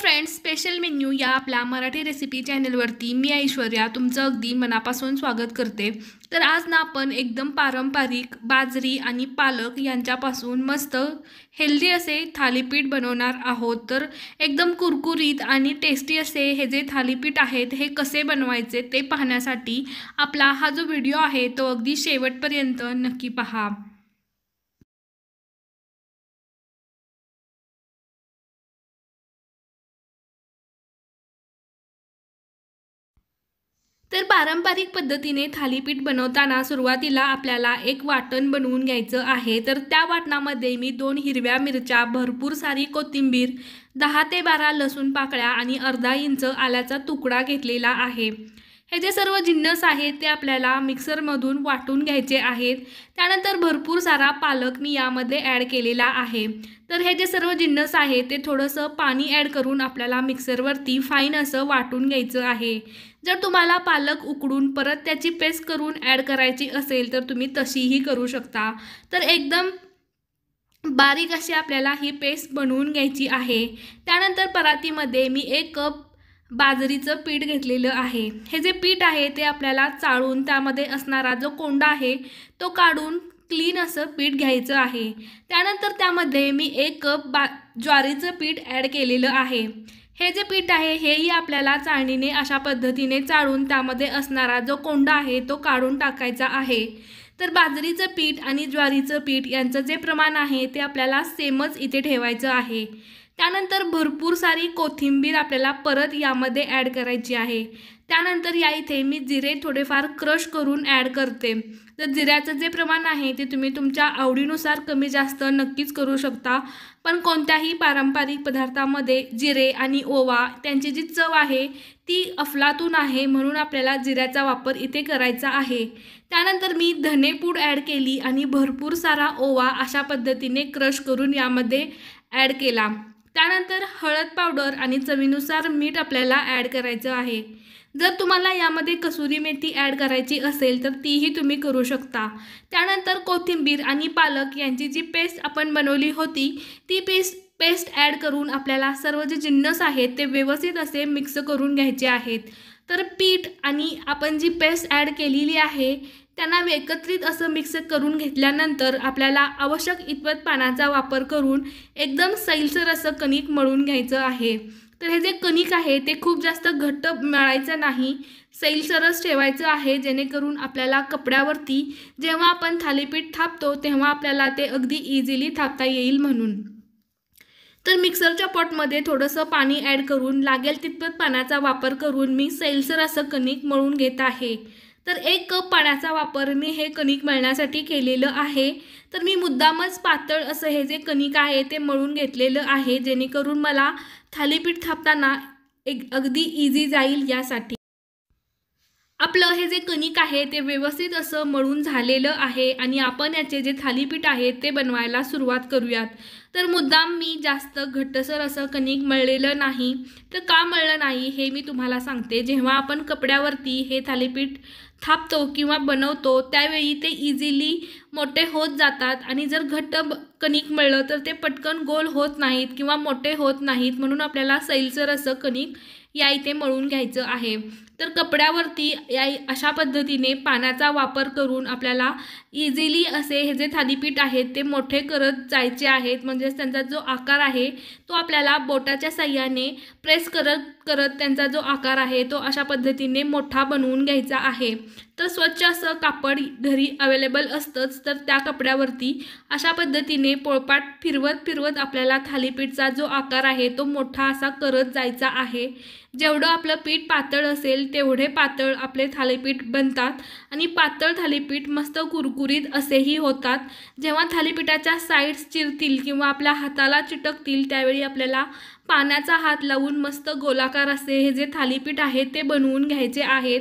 Friends, special menu या आपल्या Marathi recipe चॅनलवरती मी ऐश्वर्या तुमचं अगदी मनापासून स्वागत करते। तर आज ना आपण एकदम पारंपरिक बाजरी आणि पालक यांच्यापासून मस्त हेल्दी असे थालीपीठ बनवणार आहोत। तर एकदम कुरकुरीत आणि टेस्टी असे हे जे थालीपीठ आहेत हे कसे बनवायचे ते पाहण्यासाठी आपला हा जो व्हिडिओ आहे तो अगदी शेवटपर्यंत नक्की पहा। तर पारंपरिक पद्धतीने थालीपीठ बनवताना सुरुवातीला आपल्याला एक वाटण बनवून घ्यायचं आहे। तर त्या वाटणामध्ये मी 2 हिरव्या मिरच्या, भरपूर सारी कोथिंबीर, 10 ते 12 लसूण पाकळ्या आणि अर्धा इंच आल्याचा तुकडा घेतलेला आहे। हे जे सर्व जिन्नस आहेत ते आपल्याला मिक्सरमधून वाटून घ्यायचे आहेत। त्यानंतर भरपूर सारा पालक मी यामध्ये ॲड केलेला आहे। तर हे जे सर्व जिन्नस आहे ते थोडंसं पाणी ॲड करून आपल्याला मिक्सरवरती फाईन असं वाटून घ्यायचं आहे। जर तुम्हाला पालक उकडून परत त्याची पेस्ट करून ॲड करायची असेल तर तुम्ही तशीही करू शकता। तर एकदम बारीक अशी आपल्याला ही पेस्ट बनवून घ्यायची आहे। त्यानंतर परातीमध्ये मी 1 कप बाजरीचं पीठ घेतलेलं आहे। हे जे पीठ आहे ते आपल्याला चाळून त्यामध्ये असणारा जो कोंडा आहे तो काढून क्लीन असं पीठ घ्यायचं आहे। त्यानंतर त्यामध्ये मी 1 कप ज्वारीचं पीठ ॲड केलेलं आहे। हे जे पीठ आहे हेही आपल्याला चाळणीने अशा पद्धतीने चाळून त्यामध्ये असणारा जो कोंडा आहे तो काढून टाकायचा आहे। तर बाजरीचं पीठ आणि ज्वारीचं पीठ यांचं जे प्रमाण आहे ते आपल्याला सेमच इथे ठेवायचं आहे। त्यानंतर भरपूर सारी कोथिंबीर आपल्याला परत यामध्ये ॲड करायची आहे। त्यानंतर या इथे मी जिरे थोडेफार क्रश करून ॲड करते। तर जिऱ्याचं जे प्रमाण आहे ते तुम्ही तुमच्या आवडीनुसार कमी जास्त नक्कीच करू शकता। पण कोणत्याही पारंपरिक पदार्थामध्ये जिरे आणि ओवा त्यांची जी चव आहे ती अफलातून आहे, म्हणून आपल्याला जिऱ्याचा वापर इथे करायचा आहे। त्यानंतर मी धनेपूड ॲड केली आणि भरपूर सारा ओवा अशा पद्धतीने क्रश करून यामध्ये ॲड केला। त्यानंतर हळद पावडर आणि चवीनुसार मीठ आपल्याला ॲड करायचं आहे। जर तुम्हाला यामध्ये कसुरी मेथी ॲड करायची असेल तर तीही तुम्ही करू शकता। त्यानंतर कोथिंबीर आणि पालक यांची जी पेस्ट आपण बनवली होती ती पेस्ट ॲड करून आपल्याला सर्व जे जिन्नस आहेत ते व्यवस्थित असे मिक्स करून घ्यायचे आहेत। तर पीठ आणि आपण जी पेस्ट ॲड केलेली आहे त्यांना एकत्रित असं मिक्स करून घेतल्यानंतर आपल्याला आवश्यक इतपत पाण्याचा वापर करून एकदम सैलसर असं कणिक मळून घ्यायचं आहे। तर हे जे कणिक आहे ते खूप जास्त घट्ट मळायचं नाही, सैलसरच ठेवायचं आहे, जेणेकरून आपल्याला कपड्यावरती जेव्हा आपण थालीपीठ थापतो तेव्हा आपल्याला ते अगदी इझिली थापता येईल म्हणून। तर मिक्सरच्या पॉटमध्ये थोडंसं पाणी ॲड करून लागेल तितपत पाण्याचा वापर करून मी सैलसर असं कणिक मळून घेत आहे। तर 1 कप पाण्याचा वापर मी हे कणिक मळण्यासाठी केलेलं आहे। तर मी मुद्दामच पातळ असं हे जे कणिक आहे ते मळून घेतलेलं आहे, जेणेकरून मला थालीपीठ थापताना अगदी इझी जाईल यासाठी। आपलं हे जे कणिक आहे ते व्यवस्थित असं मळून झालेलं आहे आणि आपण याचे जे थालीपीठ आहे ते बनवायला सुरुवात करूयात। तर मुद्दाम मी जास्त घट्टसर असं कणिक मळलेलं नाही। तर का मळलं नाही हे मी तुम्हाला सांगते। जेव्हा आपण कपड्यावरती हे थालीपीठ थापतो किंवा बनवतो त्यावेळी ते इझिली मोठे होत जातात आणि जर घट्ट कणिक मळलं तर ते पटकन गोल होत नाहीत किंवा मोठे होत नाहीत, म्हणून आपल्याला सैलसर असं कणिक या इथे मळून घ्यायचं आहे। तर कपड्यावरती या अशा पद्धतीने पाण्याचा वापर करून आपल्याला इझिली असे हे जे थालीपीठ आहेत ते मोठे करत जायचे आहेत। म्हणजेच त्यांचा जो आकार आहे तो आपल्याला बोटाच्या साहाय्याने प्रेस करत त्यांचा जो आकार आहे तो अशा पद्धतीने मोठा बनवून घ्यायचा आहे। तर स्वच्छ असं कापड घरी अवेलेबल असतंच, तर त्या कपड्यावरती अशा पद्धतीने पोळपाट फिरवत आपल्याला थालीपीठचा जो आकार आहे तो मोठा असा करत जायचा आहे। जेवढं आपलं पीठ पातळ असेल तेवढे पातळ आपले थालीपीठ बनतात आणि पातळ थालीपीठ मस्त कुरकुरीत असेही होतात। जेव्हा थालीपीठाच्या साईड्स चिरतील किंवा आपल्या हाताला चिटकतील त्यावेळी आपल्याला पाण्याचा हात लावून मस्त गोलाकार असे हे जे थालीपीठ आहे ते बनवून घ्यायचे आहेत।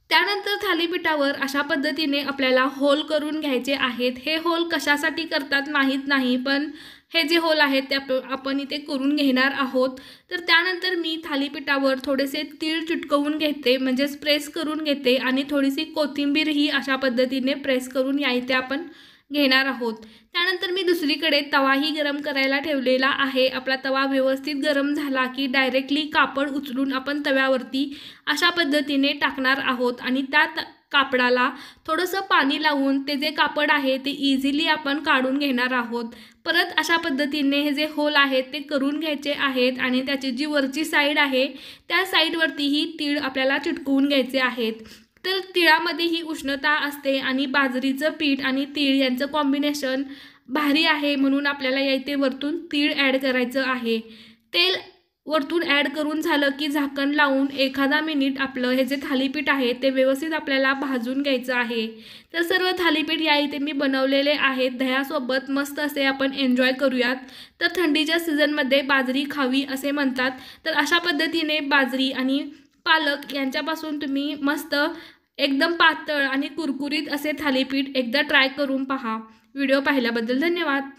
त्यानंतर थालीपीठावर अशा पद्धतीने आपल्याला होल करून घ्यायचे आहेत। हे होल कशासाठी करतात माहीत नाही, पण हे जे होल आहेत ते आपण इथे करून घेणार आहोत। तर त्यानंतर मी थालीपीठावर थोडेसे तीळ चिटकवून घेते, म्हणजेच प्रेस करून घेते आणि थोडीशी कोथिंबीर ही अशा पद्धतीने प्रेस करून या इथे आपण घेणार आहोत। त्यानंतर मी दुसरीकडे तवाही गरम करायला ठेवलेला आहे। आपला तवा व्यवस्थित गरम झाला की डायरेक्टली कापड उचलून आपण तव्यावरती अशा पद्धतीने टाकणार आहोत आणि त्या कापडाला थोडंसं पाणी लावून ते जे कापड आहे ते इझिली आपण काढून घेणार आहोत। परत अशा पद्धतीने हे जे होल आहेत ते करून घ्यायचे आहेत आणि त्याची जी वरची साईड आहे त्या साईडवरतीही तीळ आपल्याला चिटकवून घ्यायचे आहेत। तर तिळामध्ये ही उष्णता असते आणि बाजरीचं पीठ आणि तीळ यांचं कॉम्बिनेशन भारी आहे, म्हणून आपल्याला या इथे वरतून तीळ ॲड करायचं आहे। तेल वरतून ॲड करून झालं की झाकण लावून एखादा मिनिट आपलं हे जे थालीपीठ आहे ते व्यवस्थित आपल्याला भाजून घ्यायचं आहे। तर सर्व थालीपीठ या इथे मी बनवलेले आहेत। दह्यासोबत मस्त असे आपण एन्जॉय करूयात। तर थंडीच्या सीझनमध्ये बाजरी खावी असे म्हणतात, तर अशा पद्धतीने बाजरी आणि पालक यांच्यापासून तुम्ही मस्त एकदम पातळ आणि कुरकुरीत असे थालीपीठ एकदा ट्राय करून पहा। व्हिडिओ पाहिल्याबद्दल धन्यवाद।